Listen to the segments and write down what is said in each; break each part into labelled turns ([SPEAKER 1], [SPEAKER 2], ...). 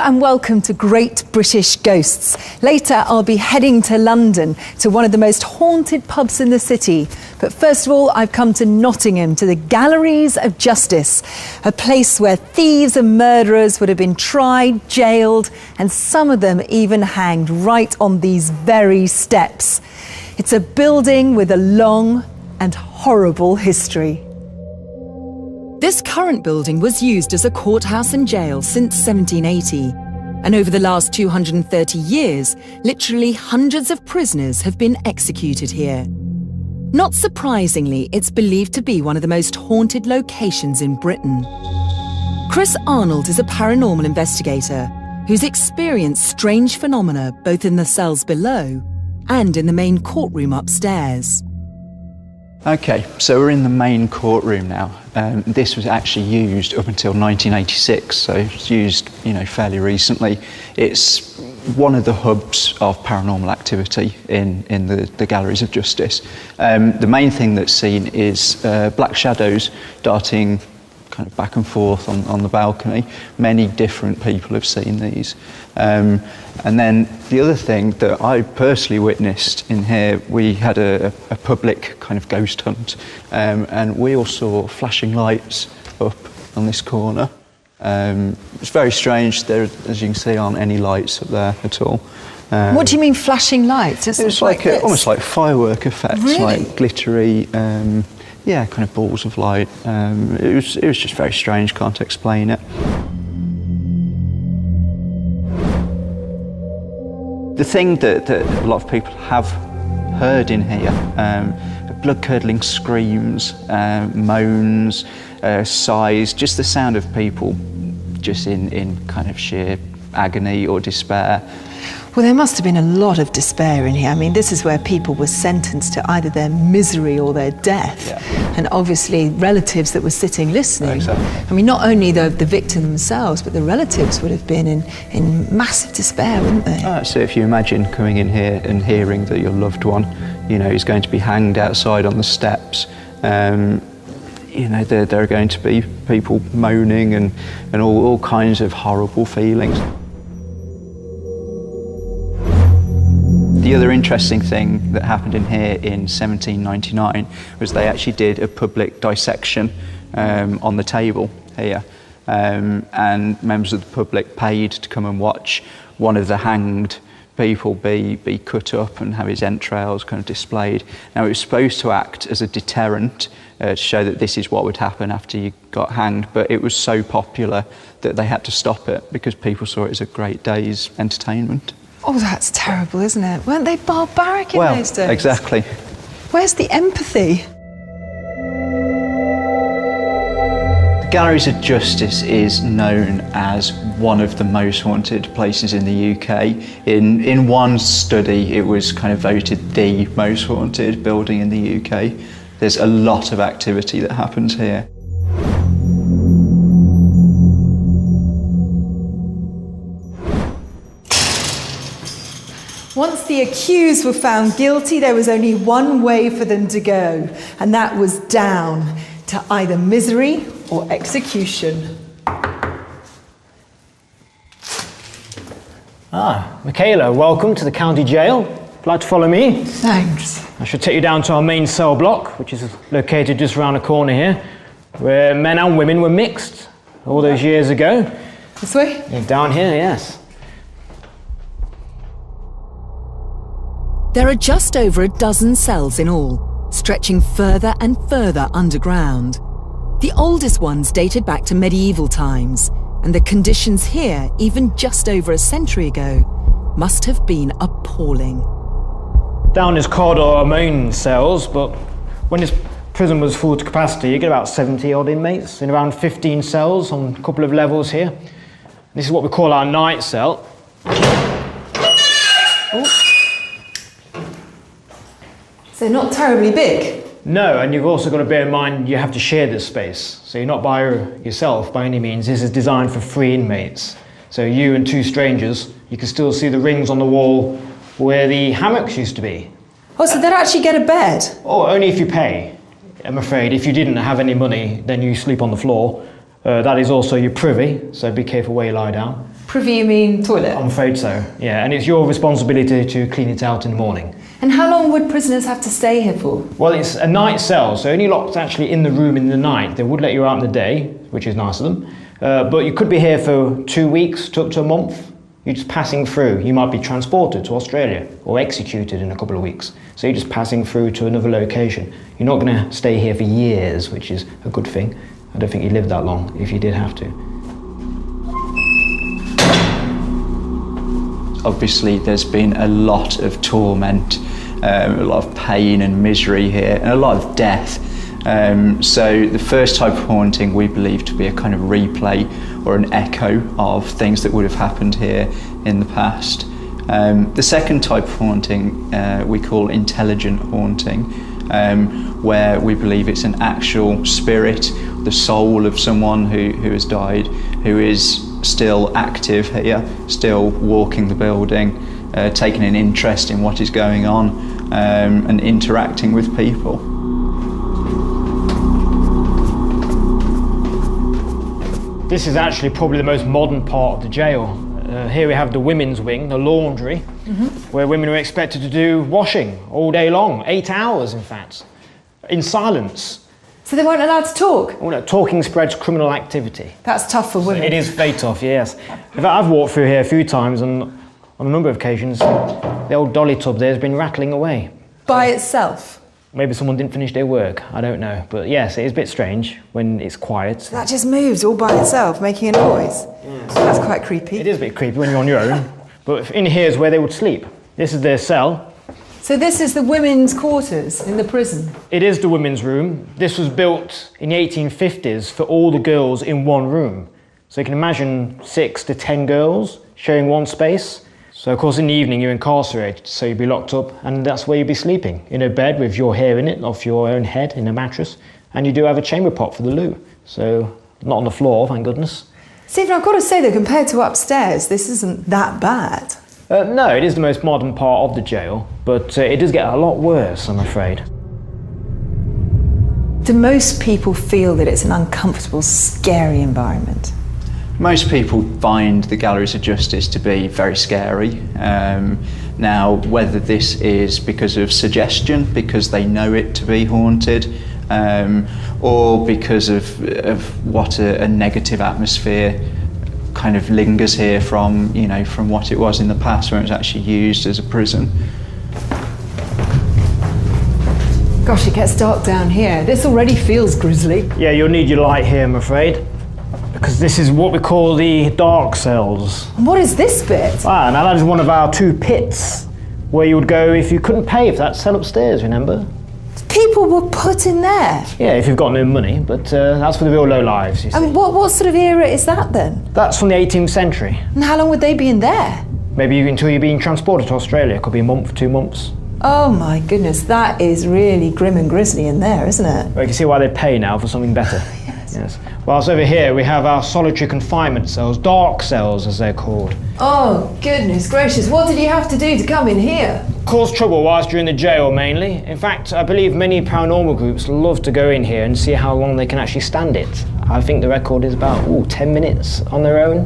[SPEAKER 1] and welcome to Great British Ghosts. Later I'll be heading to London to one of the most haunted pubs in the city. But first of all, I've come to Nottingham, to the Galleries of Justice, a place where thieves and murderers would have been tried, jailed, and some of them even hanged right on these very steps. It's a building with a long and horrible history. This current building was used as a courthouse and jail since 1780. And over the last 230 years, literally hundreds of prisoners have been executed here. Not surprisingly, it's believed to be one of the most haunted locations in Britain. Chris Arnold is a paranormal investigator who's experienced strange phenomena both in the cells below and in the main courtroom upstairs.
[SPEAKER 2] Okay, so we're in the main courtroom now. This was actually used up until 1986, so it's used, fairly recently. It's one of the hubs of paranormal activity in the Galleries of Justice. The main thing that's seen is black shadows darting kind of back and forth on the balcony. Many different people have seen these. And then the other thing that I personally witnessed in here, we had a public kind of ghost hunt, and we all saw flashing lights up on this corner. It's very strange. There, as you can see, aren't any lights up there at all.
[SPEAKER 1] What do you mean flashing lights?
[SPEAKER 2] It was like almost like firework effects,
[SPEAKER 1] really?
[SPEAKER 2] Like glittery, yeah, kind of balls of light. It was just very strange. Can't explain it. The thing that a lot of people have heard in here, blood-curdling screams, moans, sighs, just the sound of people just in kind of sheer agony or despair.
[SPEAKER 1] Well, there must have been a lot of despair in here. I mean, this is where people were sentenced to either their misery or their death.
[SPEAKER 2] Yeah.
[SPEAKER 1] And obviously relatives that were sitting listening.
[SPEAKER 2] Exactly.
[SPEAKER 1] I mean, not only the victim themselves, but the relatives would have been in massive despair, wouldn't they?
[SPEAKER 2] So if you imagine coming in here and hearing that your loved one, is going to be hanged outside on the steps, there are going to be people moaning and all kinds of horrible feelings. The other interesting thing that happened in here in 1799 was they actually did a public dissection on the table here, and members of the public paid to come and watch one of the hanged people be cut up and have his entrails kind of displayed. Now, it was supposed to act as a deterrent to show that this is what would happen after you got hanged, but it was so popular that they had to stop it because people saw it as a great day's entertainment.
[SPEAKER 1] Oh, that's terrible, isn't it? Weren't they barbaric in those days?
[SPEAKER 2] Well, exactly.
[SPEAKER 1] Where's the empathy?
[SPEAKER 2] The Galleries of Justice is known as one of the most haunted places in the UK. In one study, it was kind of voted the most haunted building in the UK. There's a lot of activity that happens here.
[SPEAKER 1] Once the accused were found guilty, there was only one way for them to go, and that was down to either misery or execution.
[SPEAKER 3] Michaela, welcome to the county jail. Would you like to follow me?
[SPEAKER 1] Thanks.
[SPEAKER 3] I should take you down to our main cell block, which is located just around the corner here, where men and women were mixed all those years ago.
[SPEAKER 1] This way?
[SPEAKER 3] Yeah, down here, yes.
[SPEAKER 4] There are just over a dozen cells in all, stretching further and further underground. The oldest ones dated back to medieval times, and the conditions here, even just over a century ago, must have been appalling.
[SPEAKER 3] Down this corridor are main cells, but when this prison was full to capacity, you get about 70 odd inmates in around 15 cells on a couple of levels here. This is what we call our night cell.
[SPEAKER 1] Oh. So not terribly big?
[SPEAKER 3] No, and you've also got to bear in mind you have to share this space. So you're not by yourself by any means. This is designed for 3 inmates. So you and 2 strangers, you can still see the rings on the wall where the hammocks used to be.
[SPEAKER 1] Oh, so they'd actually get a bed?
[SPEAKER 3] Oh, only if you pay, I'm afraid. If you didn't have any money, then you sleep on the floor. That is also your privy, so be careful where you lie down.
[SPEAKER 1] Privy, you mean toilet?
[SPEAKER 3] I'm afraid so, yeah, and it's your responsibility to clean it out in the morning.
[SPEAKER 1] And how long would prisoners have to stay here for?
[SPEAKER 3] Well, it's a night cell, so only locked actually in the room in the night. They would let you out in the day, which is nice of them, but you could be here for 2 weeks to up to a month. You're just passing through. You might be transported to Australia or executed in a couple of weeks. So you're just passing through to another location. You're not going to stay here for years, which is a good thing. I don't think you'd live that long if you did have to.
[SPEAKER 2] Obviously, there's been a lot of torment, a lot of pain and misery here, and a lot of death. So the first type of haunting we believe to be a kind of replay or an echo of things that would have happened here in the past. The second type of haunting we call intelligent haunting, where we believe it's an actual spirit, the soul of someone who has died, who is still active here, still walking the building, taking an interest in what is going on, and interacting with people.
[SPEAKER 3] This is actually probably the most modern part of the jail. Here we have the women's wing, the laundry, where women are expected to do washing all day long, 8 hours in fact, in silence.
[SPEAKER 1] So they weren't allowed to talk?
[SPEAKER 3] Oh, no, talking spreads criminal activity.
[SPEAKER 1] That's tough for women.
[SPEAKER 3] It is very tough, yes. In fact, I've walked through here a few times and on a number of occasions, the old dolly tub there has been rattling away.
[SPEAKER 1] By itself?
[SPEAKER 3] Maybe someone didn't finish their work, I don't know. But yes, it is a bit strange when it's quiet.
[SPEAKER 1] That just moves all by itself, making a noise. Yes. That's quite creepy.
[SPEAKER 3] It is a bit creepy when you're on your own. But in here is where they would sleep. This is their cell.
[SPEAKER 1] So this is the women's quarters in the prison?
[SPEAKER 3] It is the women's room. This was built in the 1850s for all the girls in one room. So you can imagine 6 to 10 girls sharing one space. So of course in the evening you're incarcerated, so you'd be locked up and that's where you'd be sleeping, in a bed with your hair in it, off your own head, in a mattress. And you do have a chamber pot for the loo, so not on the floor, thank goodness.
[SPEAKER 1] Stephen, I've got to say that compared to upstairs, this isn't that bad.
[SPEAKER 3] No, it is the most modern part of the jail, but it does get a lot worse, I'm afraid.
[SPEAKER 1] Do most people feel that it's an uncomfortable, scary environment?
[SPEAKER 2] Most people find the Galleries of Justice to be very scary. Now, whether this is because of suggestion, because they know it to be haunted, or because of what a negative atmosphere kind of lingers here from, you know, from what it was in the past when it was actually used as a prison.
[SPEAKER 1] Gosh, it gets dark down here. This already feels grisly.
[SPEAKER 3] Yeah, you'll need your light here, I'm afraid, because this is what we call the dark cells.
[SPEAKER 1] And what is this bit?
[SPEAKER 3] Ah, now that is one of our 2 pits where you would go if you couldn't pay for that cell upstairs, remember?
[SPEAKER 1] People were put in there?
[SPEAKER 3] Yeah, if you've got no money, but that's for the real low lives, you see.
[SPEAKER 1] And what sort of era is that then?
[SPEAKER 3] That's from the 18th century.
[SPEAKER 1] And how long would they be in there?
[SPEAKER 3] Maybe until you're being transported to Australia. Could be a month, 2 months.
[SPEAKER 1] Oh my goodness, that is really grim and grisly in there, isn't it?
[SPEAKER 3] Well, you can see why they pay now for something better. Yes. Whilst over here we have our solitary confinement cells, dark cells as they're called.
[SPEAKER 1] Oh goodness gracious, what did you have to do to come in here?
[SPEAKER 3] Cause trouble whilst you're in the jail mainly. In fact, I believe many paranormal groups love to go in here and see how long they can actually stand it. I think the record is about 10 minutes on their own.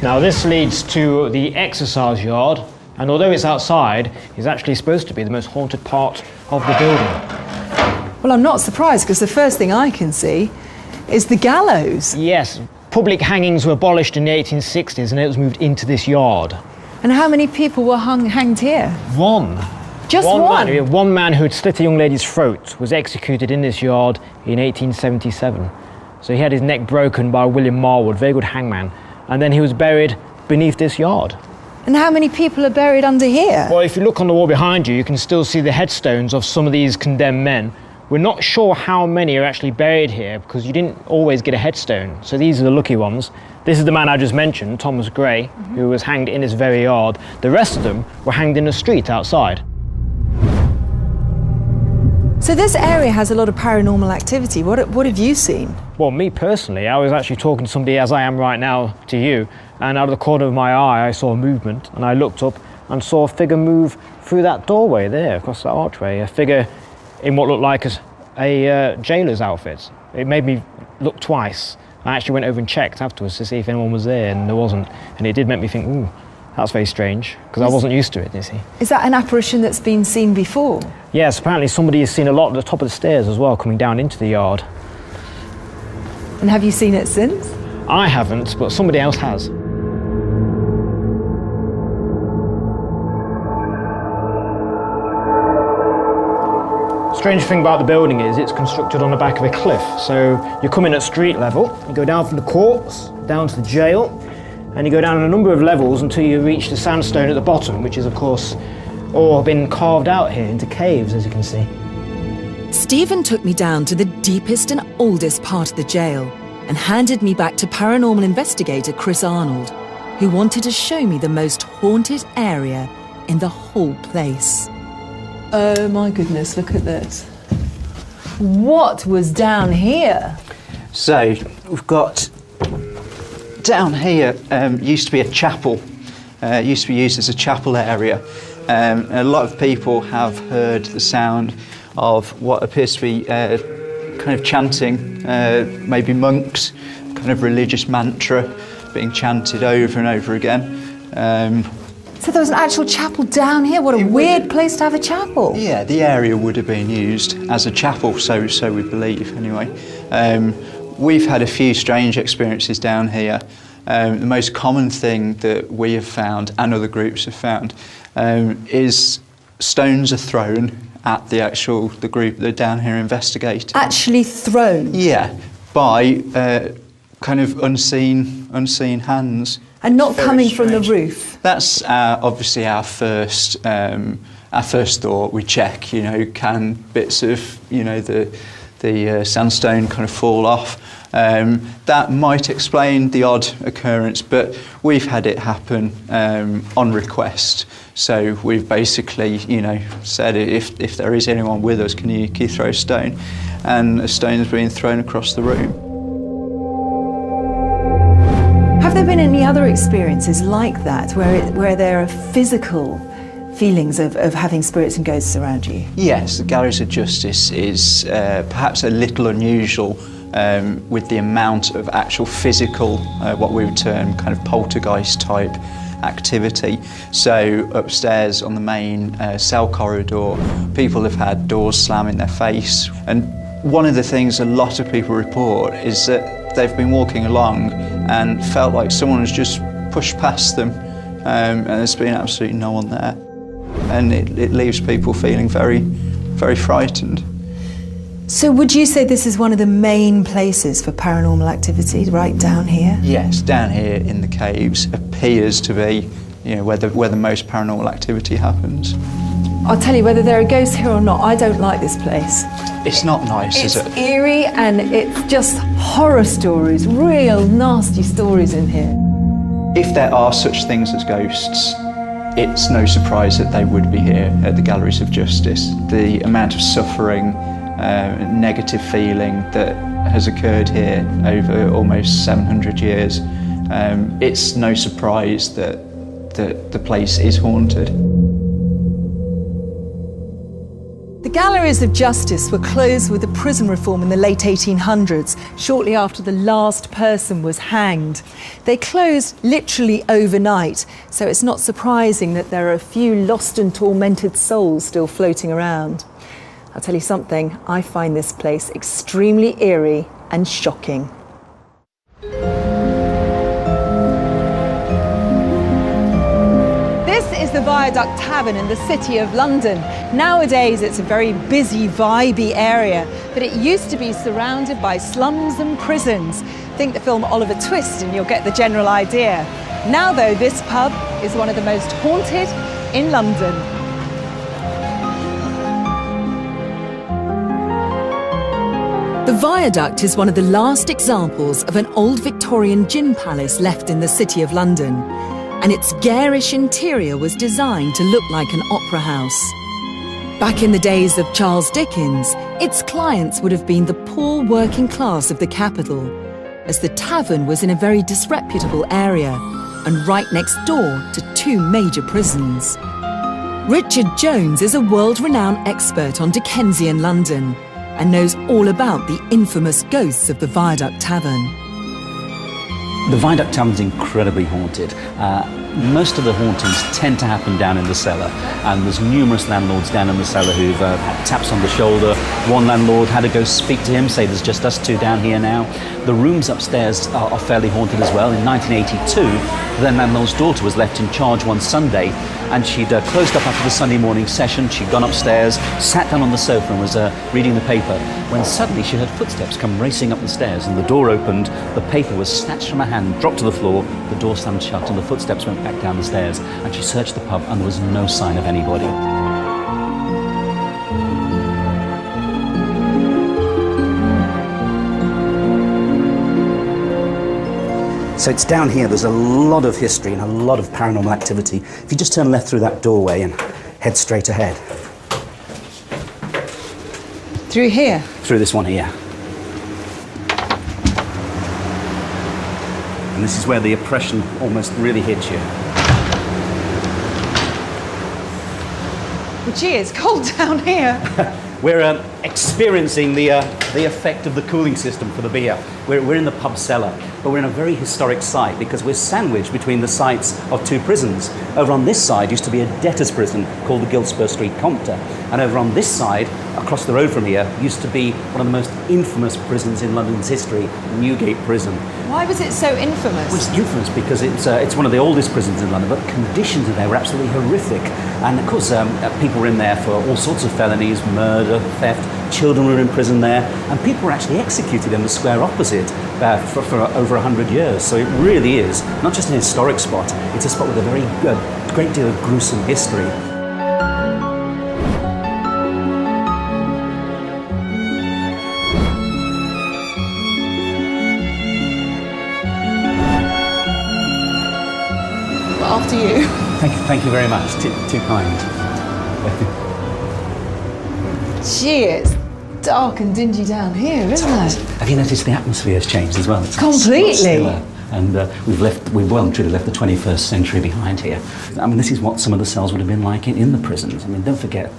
[SPEAKER 3] Now this leads to the exercise yard. And although it's outside, it's actually supposed to be the most haunted part of the building.
[SPEAKER 1] Well, I'm not surprised, because the first thing I can see is the gallows.
[SPEAKER 3] Yes, public hangings were abolished in the 1860s and it was moved into this yard.
[SPEAKER 1] And how many people were hanged here?
[SPEAKER 3] One.
[SPEAKER 1] Just one?
[SPEAKER 3] Man. One man who had slit a young lady's throat was executed in this yard in 1877. So he had his neck broken by William Marwood, very good hangman, and then he was buried beneath this yard.
[SPEAKER 1] And how many people are buried under here?
[SPEAKER 3] Well, if you look on the wall behind you, you can still see the headstones of some of these condemned men. We're not sure how many are actually buried here because you didn't always get a headstone. So these are the lucky ones. This is the man I just mentioned, Thomas Gray, who was hanged in this very yard. The rest of them were hanged in the street outside.
[SPEAKER 1] So this area has a lot of paranormal activity. What have you seen?
[SPEAKER 3] Well, me personally, I was actually talking to somebody as I am right now to you, and out of the corner of my eye I saw movement, and I looked up and saw a figure move through that doorway there, across that archway, a figure in what looked like a jailer's outfit. It made me look twice. I actually went over and checked afterwards to see if anyone was there, and there wasn't. And it did make me think, ooh, that's very strange, because I wasn't used to it, you see.
[SPEAKER 1] Is that an apparition that's been seen before?
[SPEAKER 3] Yes, apparently somebody has seen a lot at the top of the stairs as well, coming down into the yard.
[SPEAKER 1] And have you seen it since?
[SPEAKER 3] I haven't, but somebody else has. Strange thing about the building is it's constructed on the back of a cliff. So you come in at street level, you go down from the courts, down to the jail, and you go down a number of levels until you reach the sandstone at the bottom, which is, of course, all been carved out here into caves, as you can see.
[SPEAKER 4] Stephen took me down to the deepest and oldest part of the jail and handed me back to paranormal investigator Chris Arnold, who wanted to show me the most haunted area in the whole place.
[SPEAKER 1] Oh my goodness, look at this. What was down here?
[SPEAKER 2] So we've got down here, used to be a chapel. It used to be used as a chapel area. A lot of people have heard the sound of what appears to be kind of chanting, maybe monks, kind of religious mantra being chanted over and over again.
[SPEAKER 1] So there was an actual chapel down here? What a weird place to have a chapel.
[SPEAKER 2] Yeah, the area would have been used as a chapel, so we believe anyway. We've had a few strange experiences down here. The most common thing that we have found, and other groups have found, is stones are thrown at the group that are down here investigating.
[SPEAKER 1] Actually thrown?
[SPEAKER 2] Yeah, by kind of unseen hands.
[SPEAKER 1] And not
[SPEAKER 2] Very
[SPEAKER 1] coming
[SPEAKER 2] strange.
[SPEAKER 1] from the roof?
[SPEAKER 2] That's obviously our first thought. We check, can bits of, the sandstone kind of fall off. That might explain the odd occurrence, but we've had it happen on request. So we've basically, said if there is anyone with us, can you throw a stone? And a stone has been thrown across the room.
[SPEAKER 1] Have there been any other experiences like that where there are physical feelings of having spirits and ghosts around you?
[SPEAKER 2] Yes, the Galleries of Justice is perhaps a little unusual with the amount of actual physical, what we would term kind of poltergeist type activity. So upstairs on the main cell corridor, people have had doors slam in their face. And one of the things a lot of people report is that they've been walking along and felt like someone has just pushed past them, and there's been absolutely no one there. And it leaves people feeling very, very frightened.
[SPEAKER 1] So would you say this is one of the main places for paranormal activity, right down here?
[SPEAKER 2] Yes, down here in the caves appears to be, where the most paranormal activity happens.
[SPEAKER 1] I'll tell you, whether there are ghosts here or not, I don't like this place.
[SPEAKER 2] It's not nice, is it?
[SPEAKER 1] It's eerie and it's just horror stories, real nasty stories in here.
[SPEAKER 2] If there are such things as ghosts, it's no surprise that they would be here at the Galleries of Justice. The amount of suffering, negative feeling that has occurred here over almost 700 years, it's no surprise that the place is haunted.
[SPEAKER 1] The Galleries of Justice were closed with the prison reform in the late 1800s, shortly after the last person was hanged. They closed literally overnight, so it's not surprising that there are a few lost and tormented souls still floating around. I'll tell you something, I find this place extremely eerie and shocking. This is the Viaduct Tavern in the City of London. Nowadays it's a very busy, vibey area, but it used to be surrounded by slums and prisons. Think the film Oliver Twist and you'll get the general idea. Now though, this pub is one of the most haunted in London.
[SPEAKER 4] The Viaduct is one of the last examples of an old Victorian gin palace left in the City of London, and its garish interior was designed to look like an opera house. Back in the days of Charles Dickens, its clients would have been the poor working class of the capital, as the tavern was in a very disreputable area and right next door to two major prisons. Richard Jones is a world-renowned expert on Dickensian London, and knows all about the infamous ghosts of the Viaduct Tavern.
[SPEAKER 5] The Viaduct Tavern's incredibly haunted. Most of the hauntings tend to happen down in the cellar, and there's numerous landlords down in the cellar who've had taps on the shoulder. One landlord had a ghost speak to him, say there's just us two down here now. The rooms upstairs are fairly haunted as well. In 1982, the then landlord's daughter was left in charge one Sunday, and she'd closed up after the Sunday morning session. She'd gone upstairs, sat down on the sofa and was reading the paper, when suddenly she heard footsteps come racing up the stairs, and the door opened, the paper was snatched from her hand, dropped to the floor, the door slammed shut, and the footsteps went back down the stairs, and she searched the pub and there was no sign of anybody. So it's down here, there's a lot of history and a lot of paranormal activity. If you just turn left through that doorway and head straight ahead.
[SPEAKER 1] Through here?
[SPEAKER 5] Through this one here. And this is where the oppression almost really hits you.
[SPEAKER 1] Well, gee, it's cold down here.
[SPEAKER 5] We're experiencing the effect of the cooling system for the beer. We're in the pub cellar, but we're in a very historic site because we're sandwiched between the sites of two prisons. Over on this side used to be a debtor's prison called the Giltspur Street Compter, and over on this side, across the road from here, used to be one of the most infamous prisons in London's history, Newgate Prison.
[SPEAKER 1] Why was it so infamous?
[SPEAKER 5] Well, it's infamous because it's one of the oldest prisons in London, but the conditions in there were absolutely horrific. And of course, people were in there for all sorts of felonies, murder, theft. Children were in prison there, and people were actually executed in the square opposite for over 100 years. So it really is not just an historic spot, it's a spot with a great deal of gruesome history.
[SPEAKER 1] After you.
[SPEAKER 5] Thank you very much. Too kind.
[SPEAKER 1] Gee, it's dark and dingy down here, isn't it?
[SPEAKER 5] Have you noticed the atmosphere has changed as well? It's
[SPEAKER 1] completely.
[SPEAKER 5] Stiller. And we've well and truly left the 21st century behind here. I mean, this is what some of the cells would have been like in the prisons. I mean, don't forget,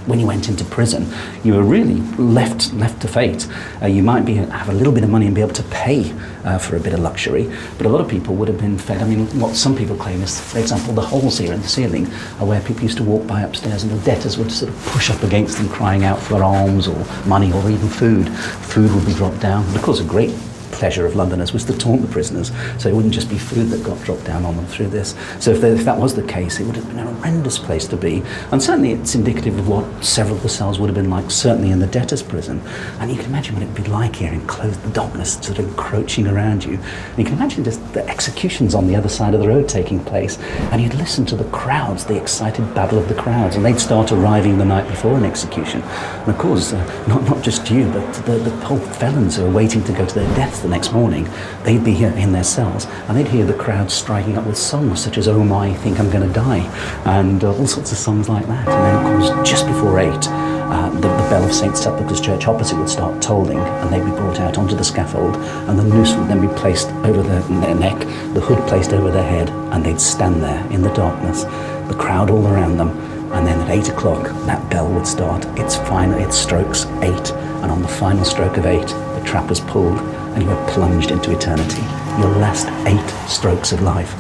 [SPEAKER 5] when you went into prison, you were really left to fate. You might have a little bit of money and be able to pay for a bit of luxury, but a lot of people would have been fed. I mean, what some people claim is, for example, the holes here in the ceiling are where people used to walk by upstairs and the debtors would sort of push up against them, crying out for alms or money or even food. Food would be dropped down. And of course, a great pleasure of Londoners was to taunt the prisoners, so it wouldn't just be food that got dropped down on them through this. So if that was the case, it would have been a horrendous place to be, and certainly it's indicative of what several of the cells would have been like, certainly in the debtors' prison. And you can imagine what it would be like here, enclosed, the darkness sort of encroaching around you. And you can imagine just the executions on the other side of the road taking place, and you'd listen to the crowds, the excited babble of the crowds, and they'd start arriving the night before an execution. And of course, not just you, but the whole felons who are waiting to go to their deaths the next morning, they'd be here in their cells, and they'd hear the crowd striking up with songs such as "Oh My, Think I'm Gonna Die," and all sorts of songs like that. And then, of course, just before 8, the bell of St Sepulchre's Church opposite would start tolling, and they'd be brought out onto the scaffold, and the noose would then be placed over their neck, the hood placed over their head, and they'd stand there in the darkness, the crowd all around them. And then at 8 o'clock, that bell would start its strokes 8, and on the final stroke of 8, the trap was pulled, and you were plunged into eternity. Your last 8 strokes of life.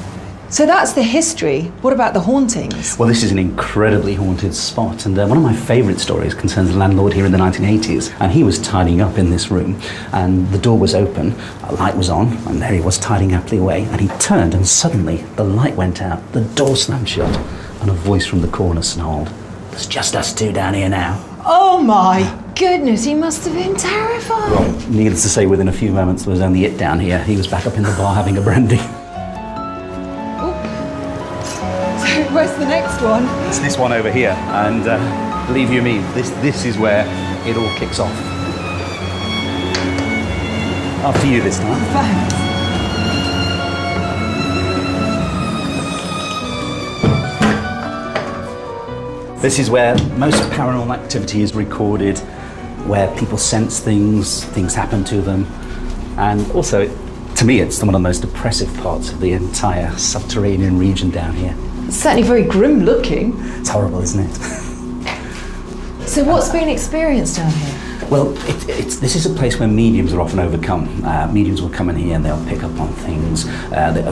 [SPEAKER 1] So that's the history. What about the hauntings?
[SPEAKER 5] Well, this is an incredibly haunted spot, and one of my favourite stories concerns a landlord here in the 1980s, and he was tidying up in this room, and the door was open, a light was on, and there he was tidying happily away, and he turned, and suddenly the light went out, the door slammed shut, and a voice from the corner snarled, "There's just us two down here now."
[SPEAKER 1] Oh my goodness, he must have been terrified.
[SPEAKER 5] Well, needless to say, within a few moments there was only it down here. He was back up in the bar having a brandy.
[SPEAKER 1] So where's the next one?
[SPEAKER 5] It's this one over here, and believe you me, this is where it all kicks off. After you this time.
[SPEAKER 1] Thanks.
[SPEAKER 5] This is where most paranormal activity is recorded, where people sense things happen to them, and also, to me, it's one of the most oppressive parts of the entire subterranean region down here.
[SPEAKER 1] It's certainly very grim looking.
[SPEAKER 5] It's horrible, isn't it?
[SPEAKER 1] So what's been experienced down here?
[SPEAKER 5] Well, this is a place where mediums are often overcome. Mediums will come in here and they'll pick up on things.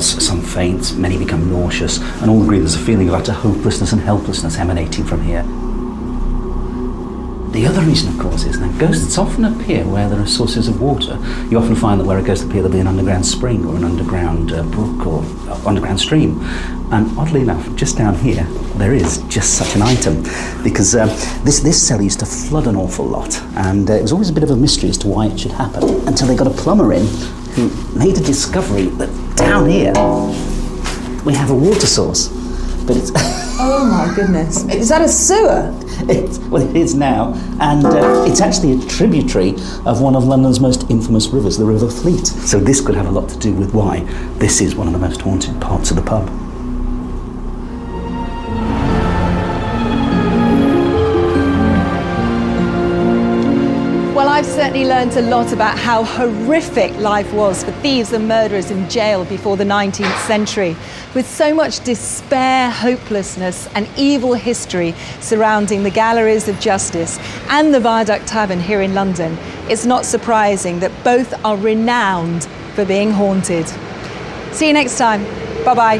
[SPEAKER 5] Some faint, many become nauseous, and all agree there's a feeling of utter hopelessness and helplessness emanating from here. The other reason, of course, is that ghosts often appear where there are sources of water. You often find that where a ghost appears, there'll be an underground spring or an underground brook or underground stream. And oddly enough, just down here, there is just such an item, because this cell used to flood an awful lot, and it was always a bit of a mystery as to why it should happen, until they got a plumber in who made a discovery that down here we have a water source. But it's
[SPEAKER 1] oh my goodness. Is that a sewer?
[SPEAKER 5] Well, it is now, and it's actually a tributary of one of London's most infamous rivers, the River Fleet. So this could have a lot to do with why this is one of the most haunted parts of the pub.
[SPEAKER 1] Well, I've certainly learned a lot about how horrific life was for thieves and murderers in jail before the 19th century. With so much despair, hopelessness and evil history surrounding the galleries of justice and the Viaduct Tavern here in London, it's not surprising that both are renowned for being haunted. See you next time. Bye-bye.